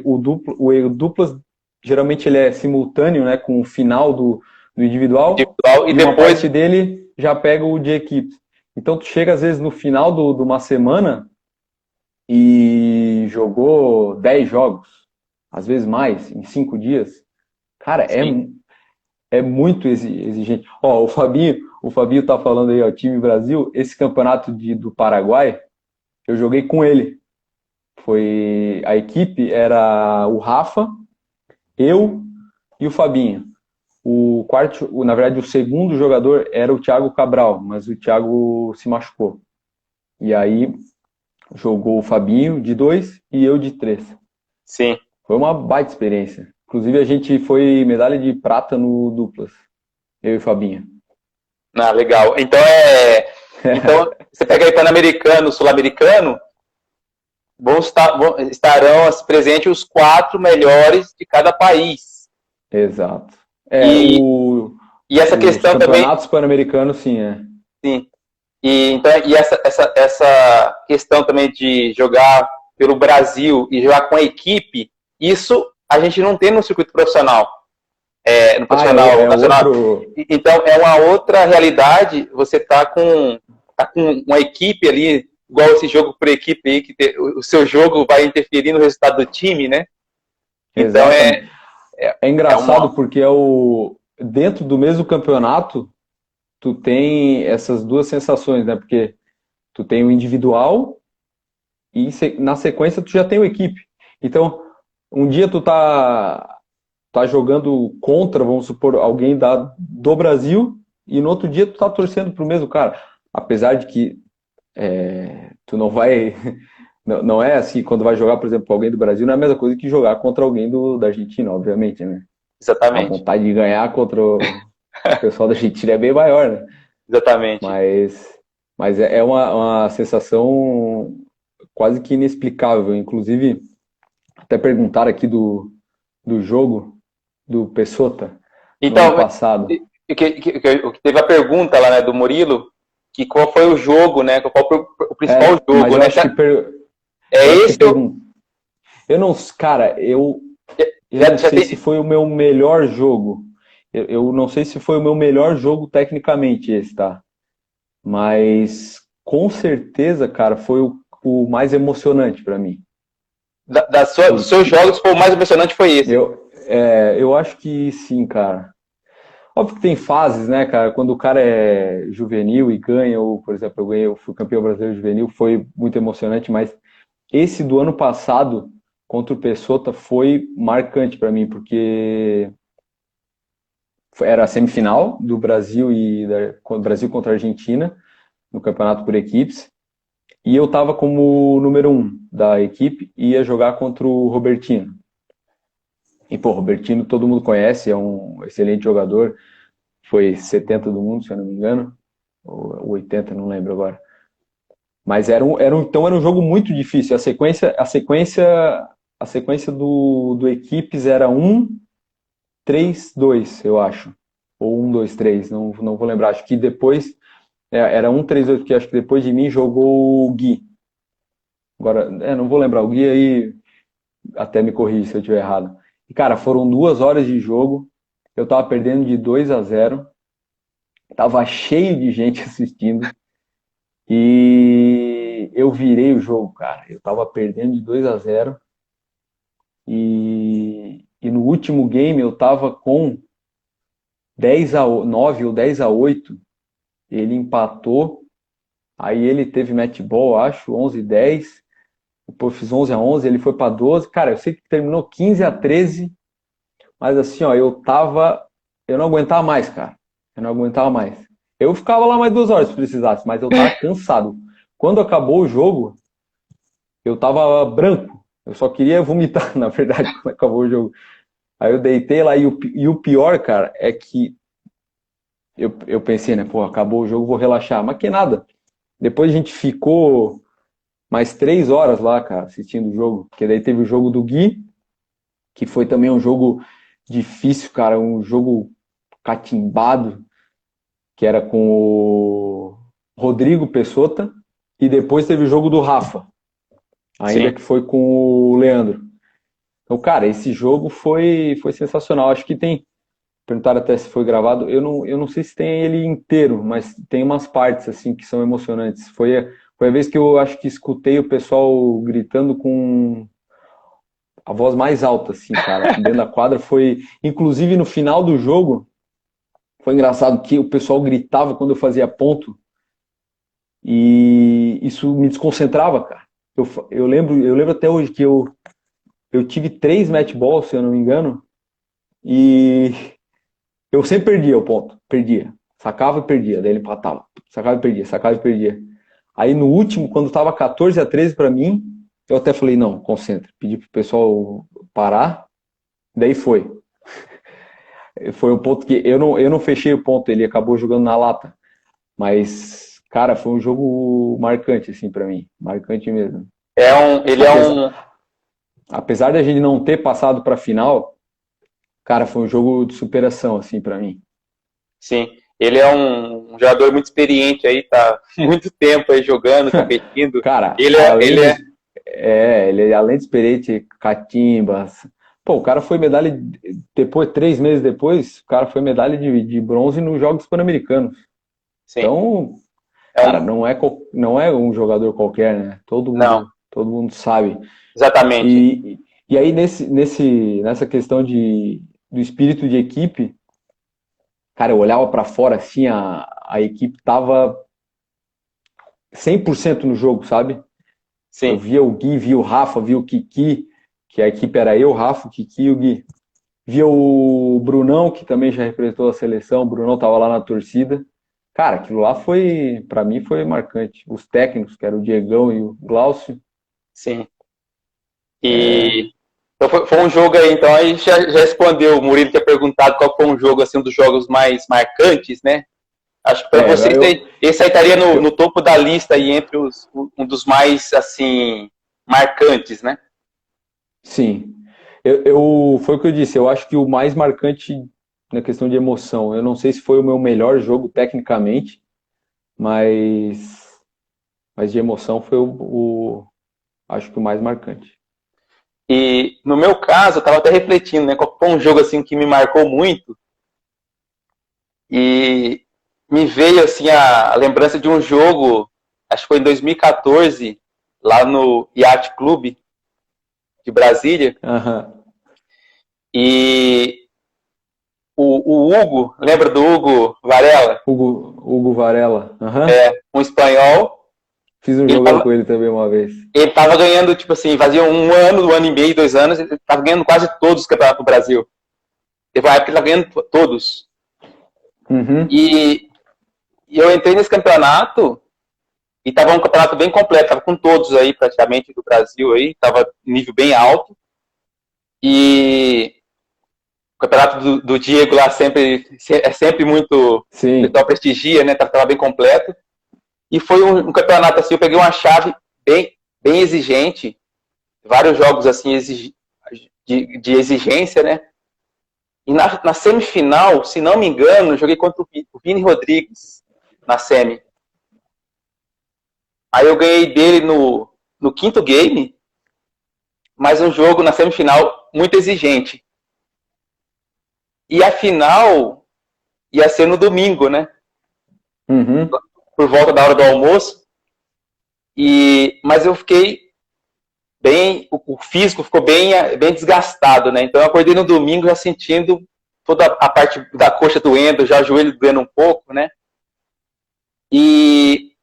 o duplas geralmente ele é simultâneo, né, com o final do individual, individual, e e uma depois parte dele já pega o de equipes. Então tu chega às vezes no final de uma semana e jogou 10 jogos, às vezes mais, em 5 dias. Cara, sim. é muito exigente. Ó, o Fabinho tá falando aí, ó, time Brasil, esse campeonato do Paraguai, eu joguei com ele. A equipe era o Rafa, eu e o Fabinho. O quarto, na verdade, o segundo jogador era o Thiago Cabral, mas o Thiago se machucou. E aí jogou o Fabinho de dois e eu de três. Sim. Foi uma baita experiência. Inclusive, a gente foi medalha de prata no duplas, eu e o Fabinho. Ah, legal. Então você pega aí Pan-Americano, Sul-Americano, estarão presentes os quatro melhores de cada país. Exato. E, e essa Os questão também, campeonatos pan-americanos, sim, sim. Essa questão também de jogar pelo Brasil e jogar com a equipe, isso a gente não tem no circuito profissional, no profissional É nacional. outro. Então é uma outra realidade. Você tá com uma equipe ali, igual esse jogo por equipe aí, que o seu jogo vai interferir no resultado do time, né? Então Exatamente. É é uma. engraçado porque dentro do mesmo campeonato, tu tem essas duas sensações, né? Porque tu tem o individual e na sequência tu já tem o equipe. Então, um dia tu tá jogando contra, vamos supor, alguém do Brasil, e no outro dia tu tá torcendo pro mesmo cara. Apesar de que tu não vai. Não é assim, quando vai jogar, por exemplo, com alguém do Brasil, não é a mesma coisa que jogar contra alguém da Argentina, obviamente, né? A Exatamente. vontade de ganhar contra o pessoal da Argentina é bem maior, né? Exatamente. Mas é uma sensação quase que inexplicável. Inclusive, até perguntaram aqui do jogo do Pessota no ano Então, passado. que teve a pergunta lá, né, do Murilo, que qual foi o jogo, né? Qual foi o principal Mas jogo, eu né? acho que É eu acho que esse ou perguntou. Eu não, cara, eu não já sei se tem. foi o meu melhor jogo. Eu não sei se foi o meu melhor jogo tecnicamente esse, tá? Mas com certeza, cara, foi o mais emocionante pra mim. Dos seus Porque jogos, o mais impressionante foi esse. eu acho que sim, cara. Óbvio que tem fases, né, cara? Quando o cara é juvenil e ganha, ou, por exemplo, eu fui campeão brasileiro juvenil, foi muito emocionante, mas esse do ano passado contra o Pessota foi marcante pra mim, porque Era a semifinal do Brasil Brasil contra a Argentina, no campeonato por equipes. E eu estava como número 1 da equipe e ia jogar contra o Robertino. E, pô, Robertino todo mundo conhece, é um excelente jogador. Foi 70 do mundo, se eu não me engano. Ou 80, não lembro agora. Mas então era um jogo muito difícil. A sequência do equipes era 1-3-2, eu acho. Ou 1-2-3, não vou lembrar. Acho que depois era 1-3-2, porque acho que depois de mim jogou o Gui. Agora, não vou lembrar. O Gui aí até me corrige se eu estiver errado. E, cara, foram 2 horas de jogo. Eu tava perdendo de 2-0. Tava cheio de gente assistindo. E eu virei o jogo, cara. Eu tava perdendo de 2-0. E no último game eu tava com 10-9 ou 10-8. Ele empatou. Aí ele teve match ball, acho, 11-10. Depois fiz 11-11, ele foi para 12. Cara, eu sei que terminou 15-13. Mas assim, ó, eu não aguentava mais, cara. Eu não aguentava mais. Eu ficava lá mais 2 horas se precisasse, mas eu tava cansado. Quando acabou o jogo, eu tava branco. Eu só queria vomitar, na verdade, quando acabou o jogo. Aí eu deitei lá e o pior, cara, é que eu pensei, né, pô, acabou o jogo, vou relaxar. Mas que nada. Depois a gente ficou mais 3 horas lá, cara, assistindo o jogo. Porque daí teve o jogo do Gui, que foi também um jogo difícil, cara, um jogo catimbado, que era com o Rodrigo Pessota, e depois teve o jogo do Rafa, ainda Sim. que foi com o Leandro. Então, cara, esse jogo foi sensacional. Acho que perguntaram até se foi gravado, eu não sei se tem ele inteiro, mas tem umas partes, assim, que são emocionantes. Foi a vez que eu acho que escutei o pessoal gritando com a voz mais alta, assim, cara, dentro da quadra. Foi, inclusive, no final do jogo, foi engraçado que o pessoal gritava quando eu fazia ponto e isso me desconcentrava, cara. Eu lembro até hoje que eu tive 3 match balls, se eu não me engano, e eu sempre perdia o ponto, perdia. Sacava e perdia, daí ele empatava. Sacava e perdia, sacava e perdia. Aí no último, quando tava 14-13 pra mim, eu até falei, não, concentra. Pedi pro pessoal parar, daí foi. Foi um ponto que eu não fechei o ponto, ele acabou jogando na lata. Mas, cara, foi um jogo marcante, assim, pra mim. Marcante mesmo. Ele é Apesar, um. apesar da gente não ter passado pra final, cara, foi um jogo de superação, assim, pra mim. Sim, ele é um jogador muito experiente aí, tá muito tempo aí jogando, competindo. Cara, Ele é, ele é, ele além de experiente, catimbas. Pô, o cara foi medalha, depois, 3 meses depois, o cara foi medalha de bronze nos Jogos Pan-Americanos. sim, Então, é cara, um, não é um jogador qualquer, né? não, Todo mundo sabe. exatamente, E aí, nessa questão do espírito de equipe, cara, eu olhava pra fora assim, a equipe tava 100% no jogo, sabe? Eu sim, via o Gui, via o Rafa, via o Kiki, que a equipe era eu, Rafa, o Kiki e o Gui. Via o Brunão, que também já representou a seleção, o Brunão tava lá na torcida. Cara, aquilo lá pra mim foi marcante. Os técnicos, que eram o Diegão e o Glaucio, sim. E então foi um jogo aí, então aí já respondeu. O Murilo tinha perguntado qual foi um jogo, assim, um dos jogos mais marcantes, né? Acho que para você, esse aí estaria no eu, topo da lista aí, entre um dos mais, assim, marcantes, né? sim. Foi o que eu disse, eu acho que o mais marcante na questão de emoção, eu não sei se foi o meu melhor jogo tecnicamente, mas de emoção foi acho que o mais marcante. E no meu caso, eu estava até refletindo, né? Qual foi um jogo assim que me marcou muito e me veio assim a lembrança de um jogo, acho que foi em 2014, lá no Yacht Club de Brasília. Aham. E o Hugo, lembra do Hugo Varela? Hugo Varela. Aham. Um espanhol. Fiz um Ele jogão tava, com ele também uma vez. ele tava ganhando, tipo assim, fazia um ano e meio, 2 anos, ele tava ganhando quase todos os campeonatos do Brasil. Teve uma época que ele tava ganhando todos. Uhum. E eu entrei nesse campeonato e estava um campeonato bem completo, estava com todos aí praticamente do Brasil aí, estava nível bem alto. E o campeonato do Diego lá é sempre muito, o Sim. pessoal prestigia, né? Tava bem completo. E foi um campeonato assim, eu peguei uma chave bem exigente, vários jogos assim de exigência, né? E na semifinal, se não me engano, eu joguei contra o Vini Rodrigues na semi. Aí eu ganhei dele no quinto game, mas um jogo na semifinal muito exigente. E a final ia ser no domingo, né? Uhum. Por volta da hora do almoço. Mas eu fiquei o físico ficou bem desgastado, né? Então eu acordei no domingo já sentindo toda a parte da coxa doendo, já o joelho doendo um pouco, né? E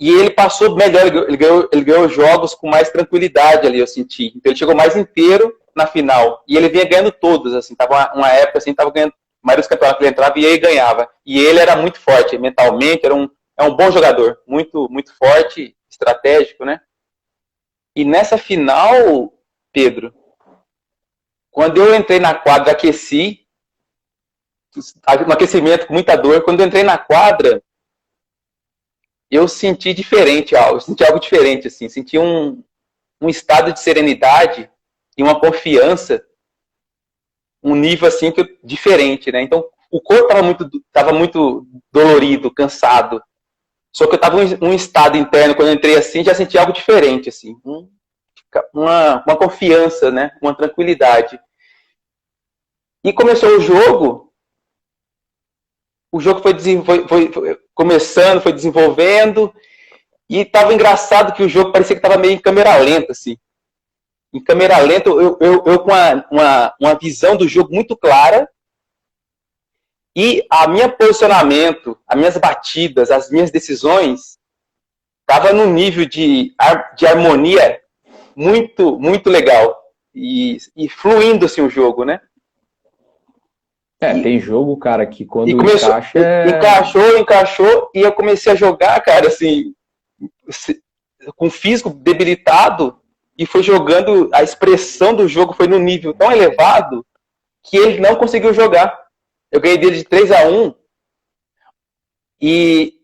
ele passou melhor, ele ganhou jogos com mais tranquilidade ali, eu senti. Então ele chegou mais inteiro na final. E ele vinha ganhando todos, assim, tava uma época assim, tava ganhando a maioria dos campeonatos que ele entrava e ele ganhava. E ele era muito forte, mentalmente, é um bom jogador, muito, muito forte, estratégico, né? E nessa final, Pedro, quando eu entrei na quadra, aqueci, um aquecimento com muita dor, quando eu entrei na quadra, eu senti diferente algo, eu senti algo diferente, assim, senti um estado de serenidade e uma confiança, um nível, assim, diferente, né? Então, o corpo estava muito dolorido, cansado, só que eu estava em um estado interno, quando eu entrei assim, já senti algo diferente, assim, uma confiança, né? Uma tranquilidade. E começou o jogo foi começando, foi desenvolvendo, e estava engraçado que o jogo parecia que estava meio em câmera lenta, assim. Em câmera lenta, eu com uma visão do jogo muito clara, e a minha posicionamento, as minhas batidas, as minhas decisões, estava num nível de harmonia muito, muito legal. E fluindo assim o jogo, né? Tem jogo, cara, que quando encaixa encaixou, e eu comecei a jogar, cara, assim, com o físico debilitado, e foi jogando, a expressão do jogo foi num nível tão elevado que ele não conseguiu jogar. Eu ganhei dele de 3-1 e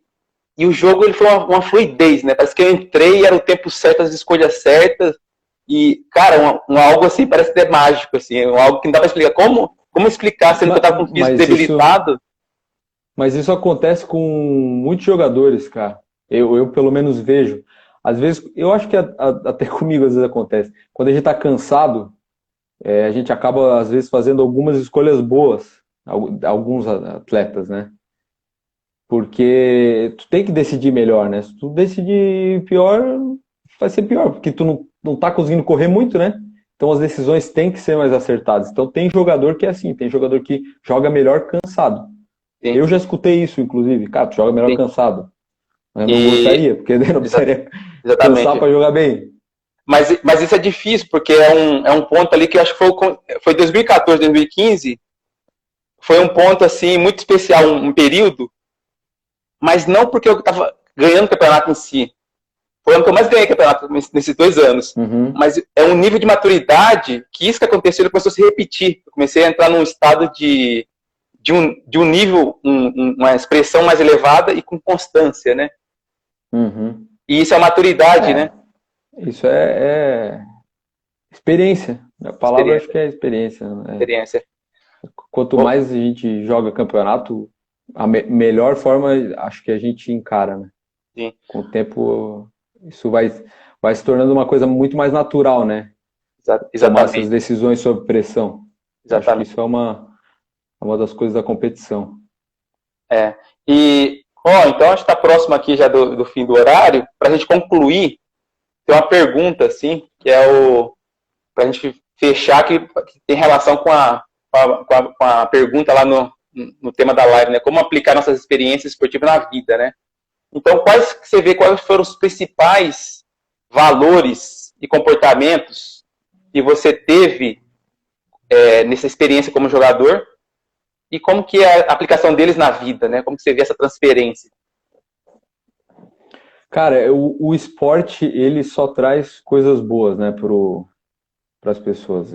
o jogo ele foi uma fluidez, né? Parece que eu entrei, era o tempo certo, as escolhas certas, e, cara, algo assim, parece que é mágico, assim, algo que não dá pra explicar. Como explicar sendo que eu tava com o físico debilitado? Mas isso acontece com muitos jogadores, cara. Eu pelo menos vejo. Às vezes, eu acho que até comigo às vezes acontece. Quando a gente tá cansado, a gente acaba às vezes fazendo algumas escolhas boas, alguns atletas, né? Porque tu tem que decidir melhor, né? Se tu decidir pior, vai ser pior, porque tu não tá conseguindo correr muito, né? Então as decisões têm que ser mais acertadas. Então tem jogador que é assim, tem jogador que joga melhor cansado. Sim. Eu já escutei isso, inclusive. Cara, tu joga melhor cansado. Eu não gostaria, porque não precisaria cansar para jogar bem. Mas isso é difícil, porque é um ponto ali que eu acho que foi 2014, 2015. Foi um ponto assim muito especial, um período. Mas não porque eu estava ganhando o campeonato em si. Foi o ano que eu mais ganhei campeonato nesses 2 anos. Uhum. Mas é um nível de maturidade que isso que aconteceu, ele começou a se repetir. Eu comecei a entrar num estado de um nível, uma expressão mais elevada e com constância, né? Uhum. E isso é maturidade, né? Isso é experiência. A palavra acho que é experiência. Né? Experiência. Quanto mais a gente joga campeonato, a melhor forma acho que a gente encara, né? Sim. Com o tempo, isso vai se tornando uma coisa muito mais natural, né? Exatamente. Tomar essas decisões sob pressão. Exatamente. Acho que isso é uma das coisas da competição. Então a gente está próximo aqui já do fim do horário. Para a gente concluir, tem uma pergunta, assim, que é para a gente fechar, que tem relação com a pergunta lá no tema da live, né? Como aplicar nossas experiências esportivas na vida, né? Então, quais foram os principais valores e comportamentos que você teve nessa experiência como jogador e como que é a aplicação deles na vida, né? Como que você vê essa transferência? Cara, o esporte, ele só traz coisas boas, né, para as pessoas.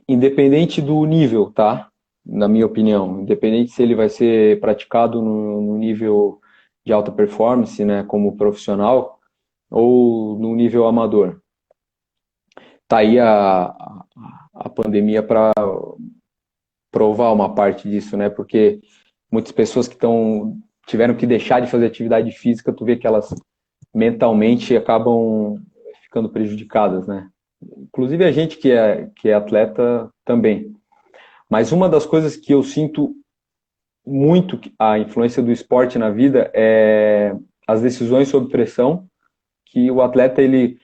Independente do nível, tá? Na minha opinião. Independente se ele vai ser praticado no nível de alta performance, né, como profissional, ou no nível amador. Tá aí a pandemia para provar uma parte disso, né? Porque muitas pessoas que tiveram que deixar de fazer atividade física, tu vê que elas mentalmente acabam ficando prejudicadas, né? Inclusive a gente que é atleta também. Mas uma das coisas que eu sinto muito a influência do esporte na vida é as decisões sob pressão, que o atleta ele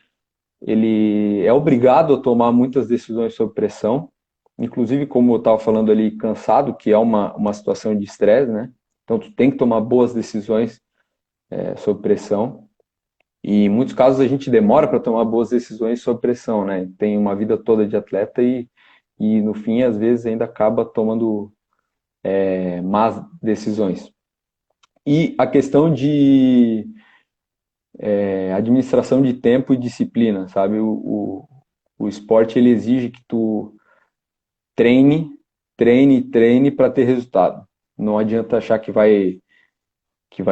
é obrigado a tomar muitas decisões sob pressão, inclusive como eu estava falando ali, cansado, que é uma situação de estresse, né? Então tu tem que tomar boas decisões sob pressão. E em muitos casos a gente demora para tomar boas decisões sob pressão, né? Tem uma vida toda de atleta e no fim, às vezes, ainda acaba tomando más decisões. E a questão de administração de tempo e disciplina, sabe? O esporte, ele exige que tu treine, treine, treine para ter resultado. Não adianta achar que vai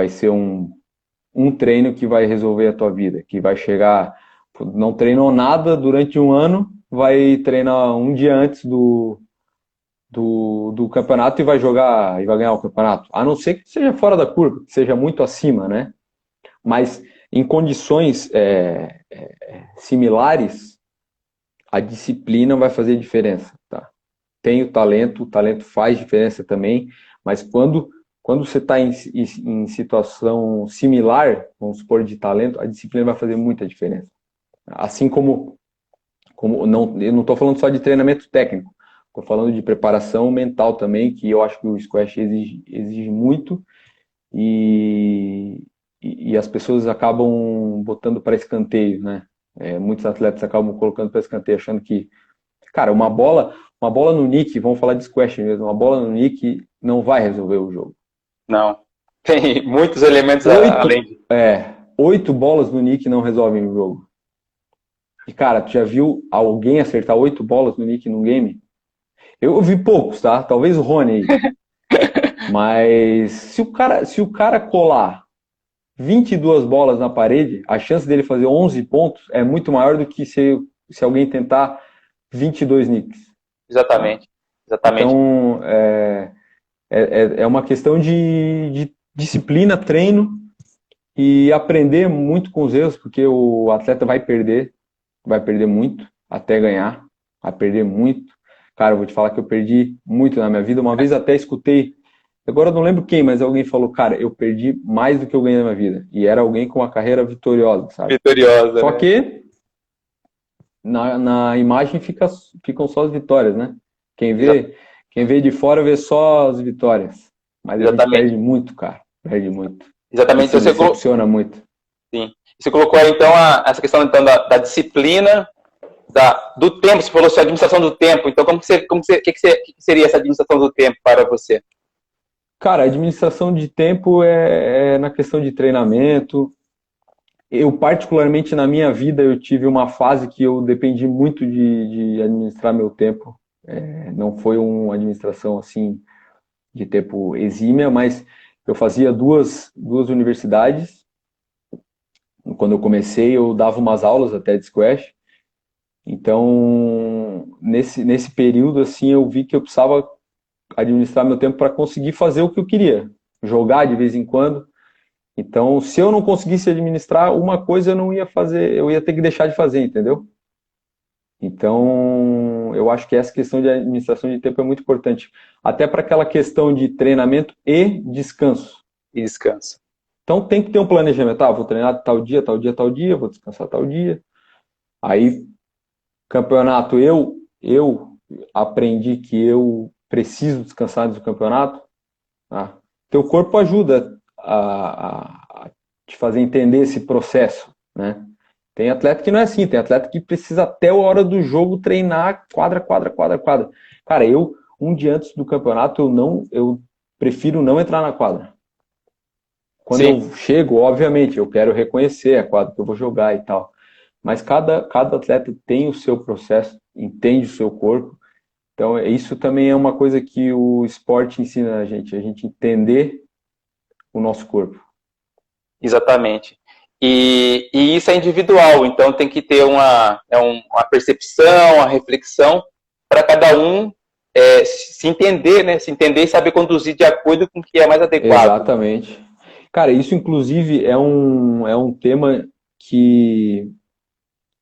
ser um treino que vai resolver a tua vida, que vai chegar, não treinou nada durante um ano, vai treinar um dia antes do campeonato e vai jogar e vai ganhar o campeonato. A não ser que seja fora da curva, que seja muito acima, né? Mas em condições similares, a disciplina vai fazer diferença, tá? Tem o talento faz diferença também, mas quando você está em situação similar, vamos supor, de talento, a disciplina vai fazer muita diferença. Assim como não, eu não estou falando só de treinamento técnico, estou falando de preparação mental também, que eu acho que o squash exige muito e as pessoas acabam botando para escanteio, né? Muitos atletas acabam colocando para escanteio, achando que, cara, uma bola no nick, vamos falar de squash mesmo, uma bola no nick não vai resolver o jogo. Não. Tem muitos elementos além Oito, disso. 8 bolas no nick não resolvem o jogo. E, cara, tu já viu alguém acertar 8 bolas no nick num game? Eu vi poucos, tá? Talvez o Rony aí. Mas se o cara colar 22 bolas na parede, a chance dele fazer 11 pontos é muito maior do que se alguém tentar 22 nicks. Tá? Exatamente. Exatamente. Então, é uma questão de disciplina, treino e aprender muito com os erros, porque o atleta vai perder muito até ganhar, vai perder muito. Cara, eu vou te falar que eu perdi muito na minha vida. Uma vez até escutei, agora eu não lembro quem, mas alguém falou, cara, eu perdi mais do que eu ganhei na minha vida. E era alguém com uma carreira vitoriosa, sabe? Vitoriosa, Só né? que na imagem ficam só as vitórias, né? Quem vê de fora vê só as vitórias. Mas a gente Exatamente. perde muito, cara. Perde muito. E Exatamente. se decepciona muito. Sim. Você colocou aí, então, essa questão então, da disciplina, do tempo. Você falou sobre a administração do tempo. Então, o que seria essa administração do tempo para você? Cara, a administração de tempo é na questão de treinamento. Eu, particularmente, na minha vida, eu tive uma fase que eu dependi muito de administrar meu tempo. Não foi uma administração, assim, de tempo exímia, mas eu fazia duas universidades. Quando eu comecei, eu dava umas aulas até de squash. Então, nesse período, assim, eu vi que eu precisava administrar meu tempo para conseguir fazer o que eu queria. Jogar de vez em quando. Então, se eu não conseguisse administrar uma coisa, eu não ia fazer, eu ia ter que deixar de fazer, entendeu? Então, eu acho que essa questão de administração de tempo é muito importante. Até para aquela questão de treinamento e descanso. E descanso. Então, tem que ter um planejamento. Vou treinar tal dia, tal dia, tal dia, vou descansar tal dia. Aí, campeonato, eu aprendi que eu preciso descansar antes do campeonato. Teu corpo ajuda a te fazer entender esse processo, né? Tem atleta que não é assim, tem atleta que precisa até a hora do jogo treinar quadra. Cara, um dia antes do campeonato, eu prefiro não entrar na quadra. Quando Sim. eu chego, obviamente, eu quero reconhecer a quadra que eu vou jogar e tal. Mas cada atleta tem o seu processo, entende o seu corpo. Então, isso também é uma coisa que o esporte ensina a gente entender o nosso corpo. Exatamente. E isso é individual, então tem que ter uma percepção, uma reflexão para cada um se entender, né? Se entender e saber conduzir de acordo com o que é mais adequado. Exatamente. Cara, isso inclusive é um tema que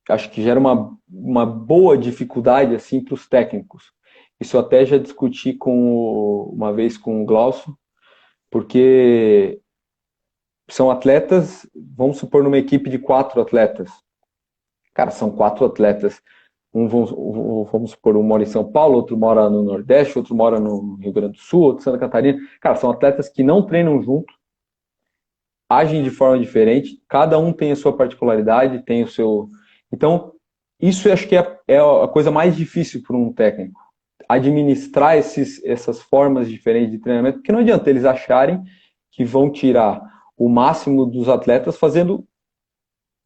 acho que gera uma boa dificuldade assim para os técnicos. Isso eu até já discuti uma vez com o Glaucio, porque são atletas, vamos supor, numa equipe de 4 atletas. Cara, são 4 atletas. Vamos supor, um mora em São Paulo, outro mora no Nordeste, outro mora no Rio Grande do Sul, outro em Santa Catarina. Cara, são atletas que não treinam junto, agem de forma diferente, cada um tem a sua particularidade, tem o seu... Então, isso eu acho que é a coisa mais difícil para um técnico. Administrar essas formas diferentes de treinamento, porque não adianta eles acharem que vão tirar o máximo dos atletas fazendo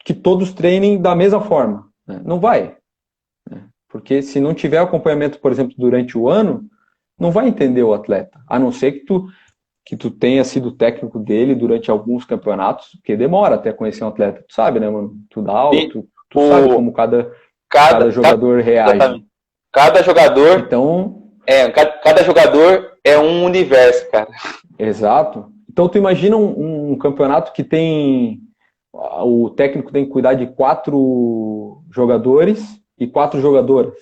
que todos treinem da mesma forma. Né? Não vai. Né? Porque se não tiver acompanhamento, por exemplo, durante o ano, não vai entender o atleta. A não ser que tu tenha sido técnico dele durante alguns campeonatos, porque demora até conhecer um atleta. Tu sabe, né, mano? Tu dá aula, tu sabe como cada jogador reage. Exatamente. Cada jogador... Então... cada jogador é um universo, cara. Exato. Então tu imagina um campeonato que tem... O técnico tem que cuidar de 4 jogadores e 4 jogadoras.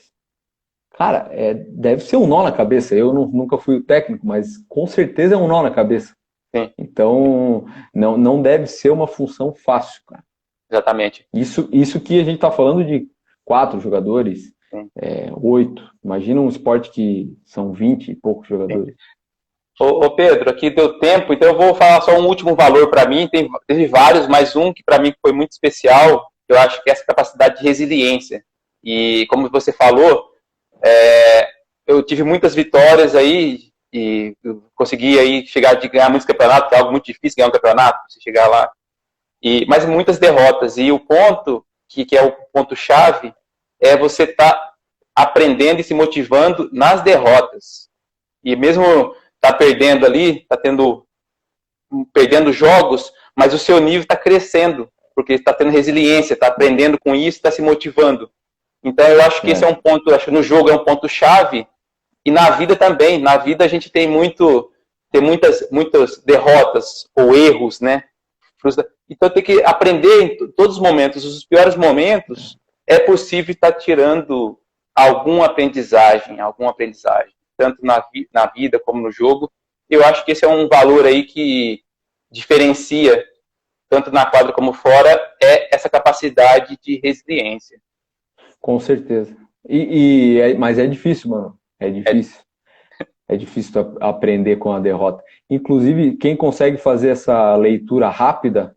Cara, deve ser um nó na cabeça. Eu nunca fui o técnico, mas com certeza é um nó na cabeça. Sim. Então, não deve ser uma função fácil, cara. Exatamente. Isso que a gente está falando de 4 jogadores, 8. Imagina um esporte que são 20 e poucos jogadores. Ô Pedro, aqui deu tempo, então eu vou falar só um último valor para mim. Teve vários, mas um que para mim foi muito especial, eu acho que é essa capacidade de resiliência. E como você falou, eu tive muitas vitórias aí e consegui aí chegar de ganhar muitos campeonatos, é algo muito difícil ganhar um campeonato, você chegar lá. Mas muitas derrotas. E o ponto, que é o ponto-chave, é você estar aprendendo e se motivando nas derrotas. E mesmo tá perdendo ali, perdendo jogos, mas o seu nível está crescendo, porque está tendo resiliência, está aprendendo com isso, está se motivando. Então eu acho que esse é um ponto, acho que no jogo é um ponto chave, e na vida também. Na vida a gente tem muitas derrotas ou erros, né? Então tem que aprender em todos os momentos. Os piores momentos é possível estar tirando alguma aprendizagem, tanto na vida como no jogo. Eu acho que esse é um valor aí que diferencia, tanto na quadra como fora, essa capacidade de resiliência. Com certeza. Mas é difícil, mano. É difícil. É difícil aprender com a derrota. Inclusive, quem consegue fazer essa leitura rápida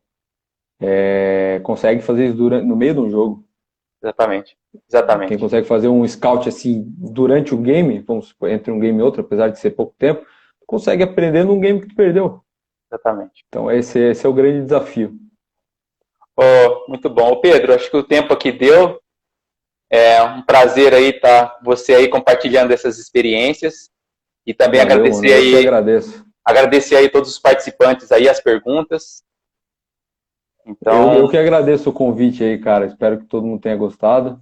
consegue fazer isso no meio de um jogo. Exatamente. Quem consegue fazer um scout assim durante o game, vamos supor, entre um game e outro, apesar de ser pouco tempo, consegue aprender num game que tu perdeu. Exatamente. Então esse é o grande desafio. Muito bom. Pedro, acho que o tempo aqui deu. É um prazer aí estar você aí compartilhando essas experiências. E também agradecer aí todos os participantes aí, as perguntas. Então, eu que agradeço o convite aí, cara. Espero que todo mundo tenha gostado.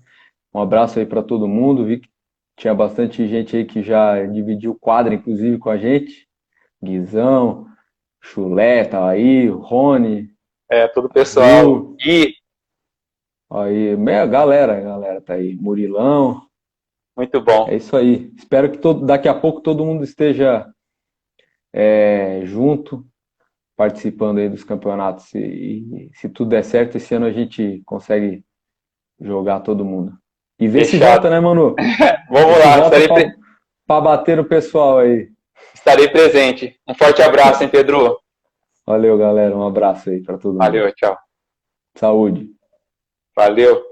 Um abraço aí para todo mundo. Vi que tinha bastante gente aí que já dividiu o quadro, inclusive, com a gente. Guizão, Chulé, tá aí, o Rony. Todo o pessoal. Aí, a galera tá aí. Murilão. Muito bom. É isso aí. Espero que daqui a pouco todo mundo esteja junto, participando aí dos campeonatos. E se tudo der certo, esse ano a gente consegue jogar todo mundo. E ver se volta, né, Manu? Vamos lá. Para bater no pessoal aí. Estarei presente. Um forte abraço, hein, Pedro? Valeu, galera. Um abraço aí para todo mundo. Valeu, tchau. Saúde. Valeu.